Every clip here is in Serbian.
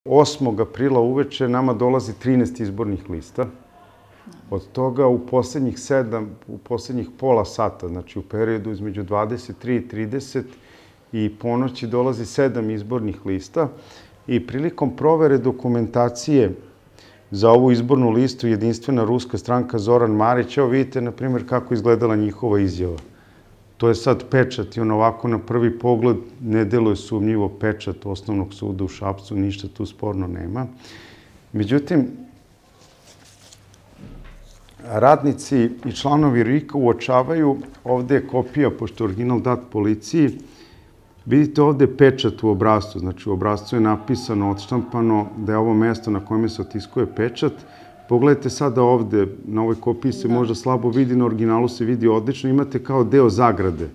8. aprila uveče nama dolazi 13 izbornih lista. Od toga u poslednjih pola sata, znači u periodu između 23 i 30 i ponoći dolazi 7 izbornih lista i prilikom provere dokumentacije za ovu izbornu listu Jedinstvena ruska stranka Zoran Marić, evo vidite, na primjer, kako izgledala njihova izjava. To je sad pečat i on ovako na prvi pogled ne deluje sumnjivo pečat Osnovnog suda u Šapcu, ništa tu sporno nema. Međutim, radnici i članovi RIK-a uočavaju, ovde je kopija, pošto je original dat policiji, vidite ovde pečat u obrascu, znači u obrascu je napisano, odštampano da je ovo mesto na kojem se otiskuje pečat. Pogledajte sada ovde, na ovoj kopiji se možda slabo vidi, na originalu se vidi odlično, imate kao deo zagrade.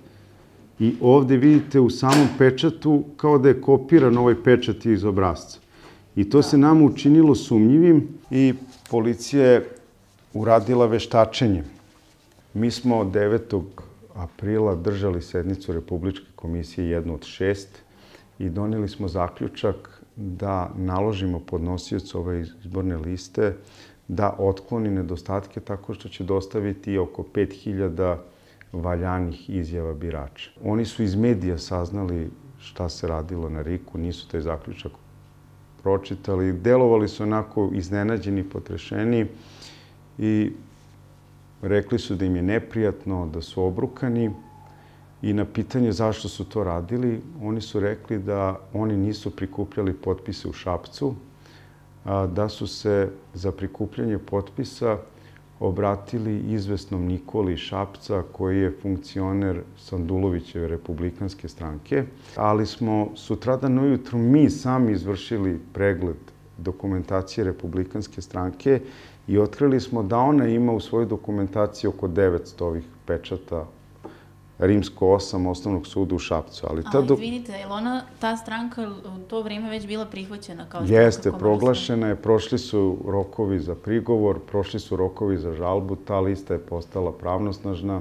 I ovde vidite u samom pečatu kao da je kopiran ovaj pečat iz obrasca. I to se nama učinilo sumnjivim i policija je uradila veštačenje. Mi smo 9. aprila držali sednicu Republičke komisije, jednu od 6, i doneli smo zaključak da naložimo podnosiocu ove izborne liste da otkloni nedostatke tako što će dostaviti oko 5000 valjanih izjava birača. Oni su iz medija saznali šta se radilo na RIK-u, nisu taj zaključak pročitali, delovali su onako iznenađeni, potrešeni i rekli su da im je neprijatno, da su obrukani i na pitanje zašto su to radili, oni su rekli da oni nisu prikupljali potpise u Šapcu, da su se za prikupljanje potpisa obratili izvesnom Nikoli Šapca, koji je funkcioner Sandulovićeve republikanske stranke, ali smo sutradan ujutru mi sami izvršili pregled dokumentacije republikanske stranke i otkrili smo da ona ima u svojoj dokumentaciji oko 900 ovih pečata Rimsko 8 Osnovnog suda u Šapcu. Ali izvinite, je li ona, ta stranka u to vrijeme već bila prihvaćena kao stranka? Jeste, proglašena je, prošli su rokovi za prigovor, prošli su rokovi za žalbu, ta lista je postala pravnosnažna.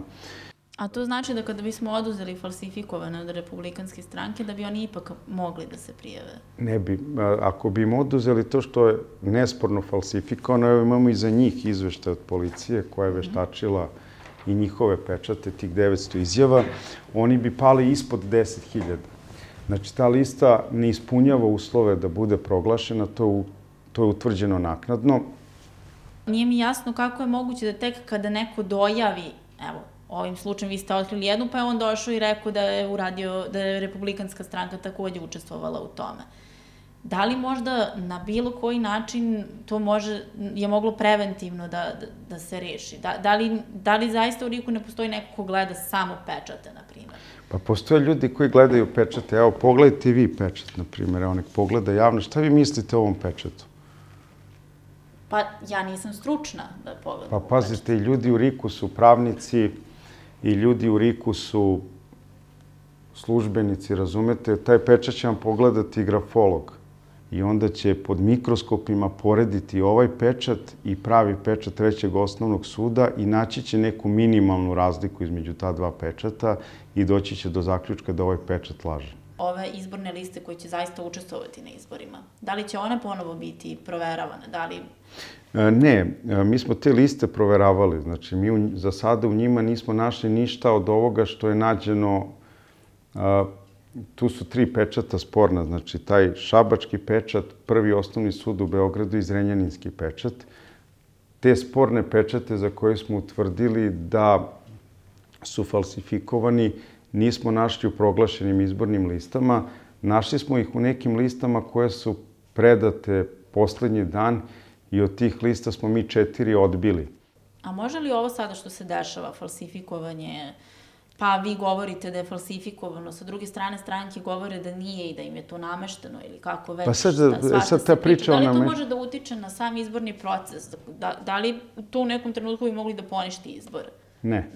A to znači da kada bismo oduzeli falsifikovane od republikanske stranke, da bi oni ipak mogli da se prijave? Ne bi. Ako bi im oduzeli to što je nesporno falsifikovano, evo imamo i za njih izveštaj od policije koja je veštačila i njihove pečate, tih 900 izjava, oni bi pali ispod 10.000. Znači, ta lista ne ispunjava uslove da bude proglašena, to je utvrđeno naknadno. Nije mi jasno kako je moguće da tek kada neko dojavi, evo, ovim slučajem vi ste otkrili jednu, pa je on došao i rekao da je republikanska stranka takođe učestvovala u tome. Da li možda na bilo koji način to je moglo preventivno da se reši? Da li zaista u RIK-u ne postoji neko ko gleda samo pečate, na primjer? Pa postoje ljudi koji gledaju pečate. Evo, pogledajte vi pečat, na primjer. Evo, nek pogleda javno. Šta vi mislite o ovom pečatu? Pa ja nisam stručna da pogledam. Pa pazite, i ljudi u RIK-u su pravnici i ljudi u RIK-u su službenici, razumete? Taj pečat će vam pogledati grafolog. I onda će pod mikroskopima porediti ovaj pečat i pravi pečat Trećeg osnovnog suda i naći će neku minimalnu razliku između ta dva pečata i doći će do zaključka da ovaj pečat laže. Ove izborne liste koje će zaista učestvovati na izborima, da li će one ponovo biti proveravane? Ne, mi smo te liste proveravali. Znači, mi za sada u njima nismo našli ništa od ovoga što je nađeno. Tu su 3 pečata sporna, znači taj šabački pečat, Prvi osnovni sud u Beogradu i Zrenjaninski pečat. Te sporne pečate za koje smo utvrdili da su falsifikovani nismo našli u proglašenim izbornim listama. Našli smo ih u nekim listama koje su predate poslednji dan i od tih lista smo mi 4 odbili. A može li ovo sada što se dešava, falsifikovanje, pa vi govorite da je falsifikovano, sa druge strane stranke govore da nije i da im je to namešteno ili kako već, sad ta priča o da li to može da utiče na sam izborni proces? Da li to u nekom trenutku bi mogli da poništi izbore? Ne.